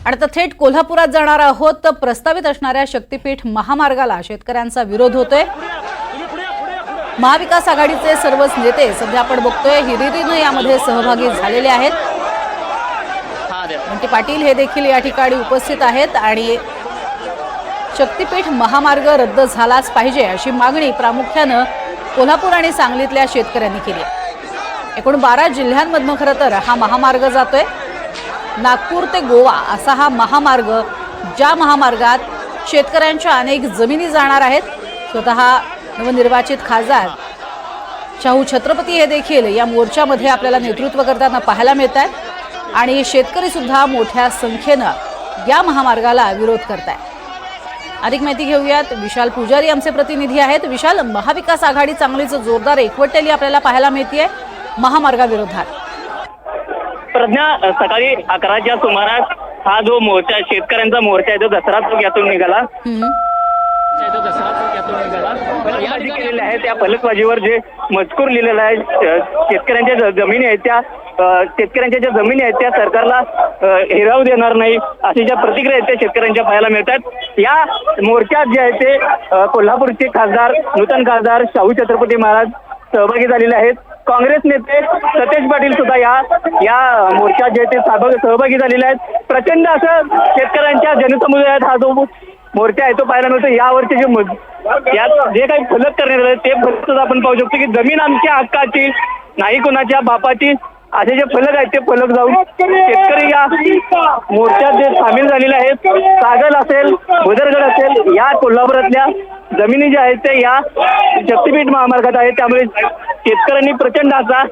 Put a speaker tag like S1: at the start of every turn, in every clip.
S1: आणि आता थेट कोल्हापुरात जाणार आहोत तर प्रस्तावित असणाऱ्या शक्तीपीठ महामार्गाला शेतकऱ्यांचा विरोध होतोय। महाविकास आघाडीचे सर्वच नेते सध्या आपण बघतोय हिरिरीने यामध्ये सहभागी झालेले आहेत। मंटी पाटील हे देखील या ठिकाणी उपस्थित आहेत आणि शक्तीपीठ महामार्ग रद्द झालाच पाहिजे अशी मागणी प्रामुख्याने कोल्हापूर आणि सांगलीतल्या शेतकऱ्यांनी केली आहे। एकूण 12 जिल्ह्यांमधून खरं तर हा महामार्ग जातोय। नागपूर ते गोवा असा हा महामार्ग, ज्या महामार्गात शेतकऱ्यांच्या अनेक जमिनी जाणार आहेत। स्वतः नवनिर्वाचित खासदार शाहू छत्रपती हे देखील या मोर्चामध्ये आपल्याला नेतृत्व करताना पाहायला मिळतात आणि शेतकरी सुद्धा मोठ्या संख्येने या महामार्गाला विरोध करतात। अधिक माहिती घेऊयात, विशाल पुजारी आमचे प्रतिनिधी आहेत। विशाल, महाविकास आघाडी चांगलीच जोरदार एकवटलेली आपल्याला पाहायला मिळते महामार्गाविरोधात।
S2: प्रज्ञा, सकाळी 11च्या सुमारास हा जो मोर्चा, शेतकऱ्यांचा मोर्चा आहे तो दसरा चौक यातून निघाला। या केलेल्या आहे त्या फलकबाजीवर जे मजकूर लिहिलेला आहे, शेतकऱ्यांच्या जमिनी आहेत त्या शेतकऱ्यांच्या ज्या जमिनी आहेत त्या सरकारला हिरावू देणार नाही अशी ज्या प्रतिक्रिया आहेत त्या शेतकऱ्यांच्या पाहायला मिळतात। या मोर्चात जे आहे ते कोल्हापूरचे खासदार, नूतन खासदार शाहू छत्रपती महाराज सहभागी झालेले आहेत। काँग्रेस नेते सतेज पाटील सुद्धा या मोर्चात जे ते सहभागी झालेले आहेत। प्रचंड असं शेतकऱ्यांच्या जनसमुदायात हा जो मोर्चा आहे तो पाहायला मिळतो। यावरचे यात जे काही फलक करण्यात आले ते फलक आपण पाहू शकतो की जमीन आमच्या हक्काची, नाही कोणाच्या बापाची, असे जे फलक आहेत ते फलक जाऊन शेतकरी या मोर्चात जे सामील झालेले आहेत। कागल असेल, भुदरगड असेल, या कोल्हापुरातल्या जमिनी ज्या आहेत ते या शक्तीपीठ महामार्गात आहेत, त्यामुळे शेतकऱ्यांनी प्रचंड असा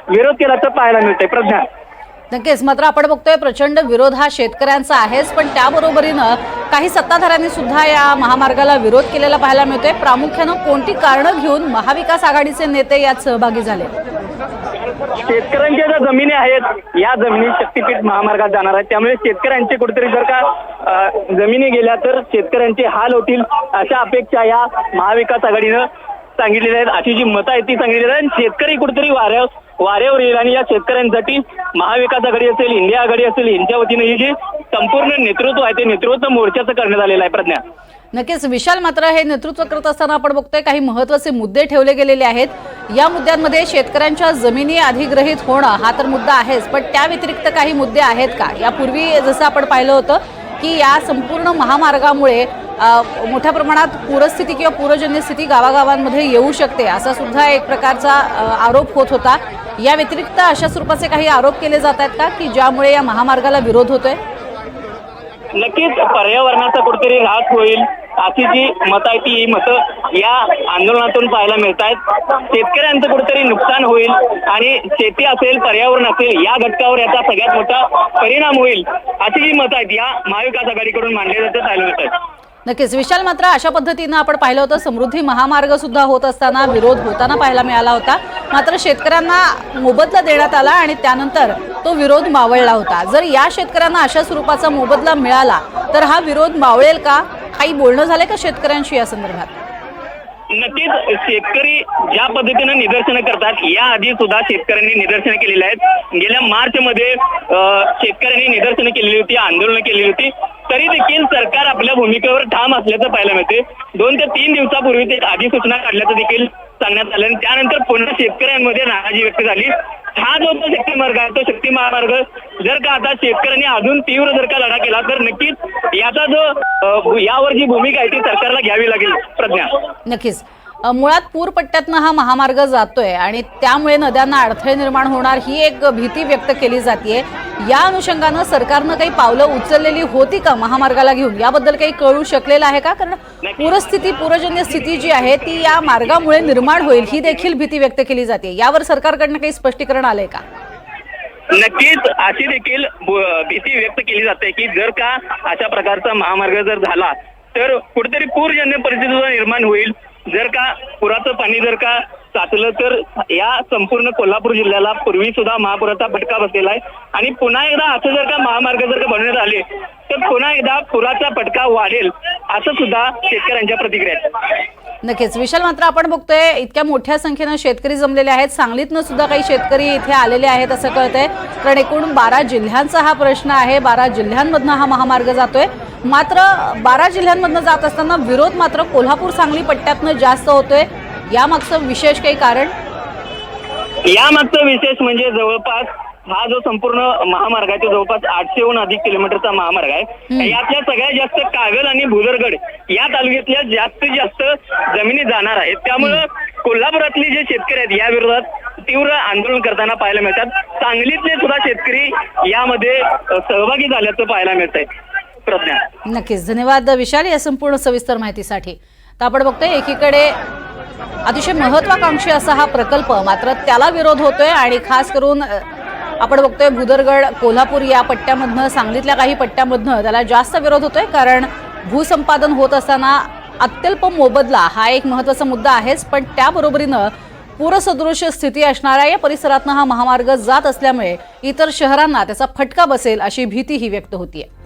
S2: विरोध केल्याचं पाहायला मिळतंय। प्रज्ञा,
S1: नक्कीच, मात्र आपण बघतोय प्रचंड विरोध हा शेतकऱ्यांचा आहेच, पण त्याबरोबरीनं काही सत्ताधाऱ्यांनी सुद्धा या महामार्गाला विरोध केलेला पाहायला मिळतोय। प्रामुख्याने कोणती कारणं घेऊन महाविकास आघाडीचे नेते यात सहभागी झाले?
S2: शेतकऱ्यांच्या ज्या जमिनी आहेत या जमिनी शक्तीपीठ महामार्गात जाणार आहेत, त्यामुळे शेतकऱ्यांचे कुठेतरी जर का जमिनी गेल्या तर शेतकऱ्यांचे हाल होतील अशा अपेक्षा या महाविकास आघाडीनं सांगितलेल्या आहेत, अशी जी मतं आहेत ती सांगितलेली आहेत। शेतकरी कुठेतरी वाऱ्यावर येईल आणि या शेतकऱ्यांसाठी महाविकास आघाडी असेल, इंडिया आघाडी असेल, यांच्या वतीने ही जी संपूर्ण नेतृत्व आहे ते नेतृत्व मोर्चाचं करण्यात आलेलं आहे। प्रज्ञा,
S1: नक्कीच विशाल, मात्र हे नेतृत्व करत असताना आपण बघतोय काही महत्त्वाचे मुद्दे ठेवले गेलेले आहेत। या मुद्द्यांमध्ये शेतकऱ्यांच्या जमिनी अधिग्रहित होणं हा तर मुद्दा आहेच, पण त्या व्यतिरिक्त काही मुद्दे आहेत का? यापूर्वी जसं आपण पाहिलं होतं की या संपूर्ण महामार्गामुळे मोठ्या प्रमाणात पूरस्थिती किंवा पूरजन्य स्थिती गावागावांमध्ये येऊ शकते असा सुद्धा एक प्रकारचा आरोप होत होता। या व्यतिरिक्त अशा स्वरूपाचे काही आरोप केले जात आहेत का की ज्यामुळे या महामार्गाला विरोध होतोय?
S2: नक्कीच पर्यावरणाचा कुठेतरी ऱ्हास होईल अशी जी मतं आहे ती मतं या आंदोलनातून पाहायला मिळत आहेत। शेतकऱ्यांचं कुठेतरी नुकसान होईल आणि शेती असेल, पर्यावरण असेल, या घटकावर याचा सगळ्यात मोठा परिणाम होईल अशी जी मतं आहेत या महाविकास आघाडीकडून मांडले जातं पाहायला मिळत आहेत।
S1: नक्कीच विशाल, मात्र अशा पद्धतीनं आपण पाहिलं होतं समृद्धी महामार्ग सुद्धा होत असताना विरोध होताना पाहायला मिळाला होता, मात्र शेतकऱ्यांना मोबदला देण्यात आला आणि त्यानंतर तो विरोध मावळला होता। जर या शेतकऱ्यांना अशा स्वरूपाचा मोबदला मिळाला तर हा विरोध मावळेल का? काही बोलणं झालंय का शेतकऱ्यांशी या संदर्भात?
S2: नक्कीच, शेतकरी ज्या पद्धतीने निदर्शनं करतात याआधी सुद्धा शेतकऱ्यांनी निदर्शनं केलेली आहेत। गेल्या मार्चमध्ये शेतकऱ्यांनी निदर्शनं केलेली होती, आंदोलनं केलेली होती, तरी देखील सरकार आपल्या भूमिकेवर ठाम असल्याचं पाहायला मिळते। 2 ते 3 दिवसापूर्वी ते अधिसूचना काढल्याचं देखील सांगण्यात आलं आणि त्यानंतर पुन्हा शेतकऱ्यांमध्ये नाराजी व्यक्त झाली। हा जो शक्ती मार्ग आहे तो शक्ती महामार्ग जर का आता शेतकऱ्यांनी अजून तीव्र जर का लढा केला तर नक्कीच याचा जो यावर जी भूमिका आहे ती सरकारला घ्यावी लागेल। प्रज्ञा,
S1: नक्कीच, मुळात पूरपट्ट्यातनं हा महामार्ग जातोय आणि त्यामुळे नद्यांना अडथळे निर्माण होणार ही एक भीती व्यक्त केली जाते। या अनुषंगानं सरकारनं काही पावलं उचललेली होती का महामार्गाला घेऊन? याबद्दल काही कळू शकलेलं आहे का? कारण पूरस्थिती, पूरजन्य स्थिती जी आहे ती या मार्गामुळे निर्माण होईल ही देखील भीती व्यक्त केली जाते। यावर सरकारकडनं काही स्पष्टीकरण आलंय का?
S2: नक्कीच अशी देखील भीती व्यक्त केली जाते की जर का अशा प्रकारचा महामार्ग जर झाला तर कुठेतरी पूरजन्य परिस्थिती निर्माण होईल। जर का पुराचं पाणी जर का साचलं तर या संपूर्ण कोल्हापूर जिल्ह्याला पूर्वी सुद्धा महापुराचा फटका बसलेला आहे आणि पुन्हा एकदा असं जर का महामार्ग जर का बनवण्यात आले तर पुन्हा एकदा पुराचा फटका वाढेल असं सुद्धा शेतकऱ्यांच्या प्रतिक्रिया आहेत।
S1: नक्कीच विशाल, मात्र आपण बघतोय इतक्या मोठ्या संख्येनं शेतकरी जमलेले आहेत. सांगलीतनं सुद्धा काही शेतकरी इथे आलेले आहेत असं कळतंय, कारण एकूण 12 जिल्ह्यांचा हा प्रश्न आहे. 12 जिल्ह्यांमधनं हा महामार्ग जातोय. मात्र 12 जिल्ह्यांमधनं जात असताना विरोध मात्र कोल्हापूर सांगली पट्ट्यातनं जास्त होतोय. यामागचं विशेष काही कारण?
S2: यामागचं विशेष म्हणजे जवळपास हा जो संपूर्ण महामार्ग आहे तो जवळपास 800हून अधिक किलोमीटरचा महामार्ग आहे. यातल्या सगळ्यात जास्त कागल आणि भुदरगड या तालुक्यातल्या जास्तीत जास्त जमिनी जाणार आहेत. त्यामुळं कोल्हापुरातले जे शेतकरी आहेत या विरोधात तीव्र आंदोलन करताना पाहायला मिळतात. सांगलीतले सुद्धा शेतकरी यामध्ये सहभागी झाल्याचं पाहायला मिळत आहे. प्रज्ञा,
S1: नक्कीच धन्यवाद विशाल या संपूर्ण सविस्तर माहितीसाठी. तर आपण बघतोय एकीकडे अतिशय महत्वाकांक्षी असा हा प्रकल्प, मात्र त्याला विरोध होतोय आणि खास करून आपण बघतोय भुदरगड कोल्हापूर या पट्ट्यामधनं, सांगलीतल्या काही पट्ट्यामधनं त्याला जास्त विरोध होतोय, कारण भूसंपादन होत असताना अत्यल्प मोबदला हा एक महत्वाचा मुद्दा आहेच, पण त्याबरोबरीनं पूरसदृश स्थिती असणाऱ्या या परिसरातनं हा महामार्ग जात असल्यामुळे इतर शहरांना त्याचा फटका बसेल अशी भीतीही व्यक्त होतीये.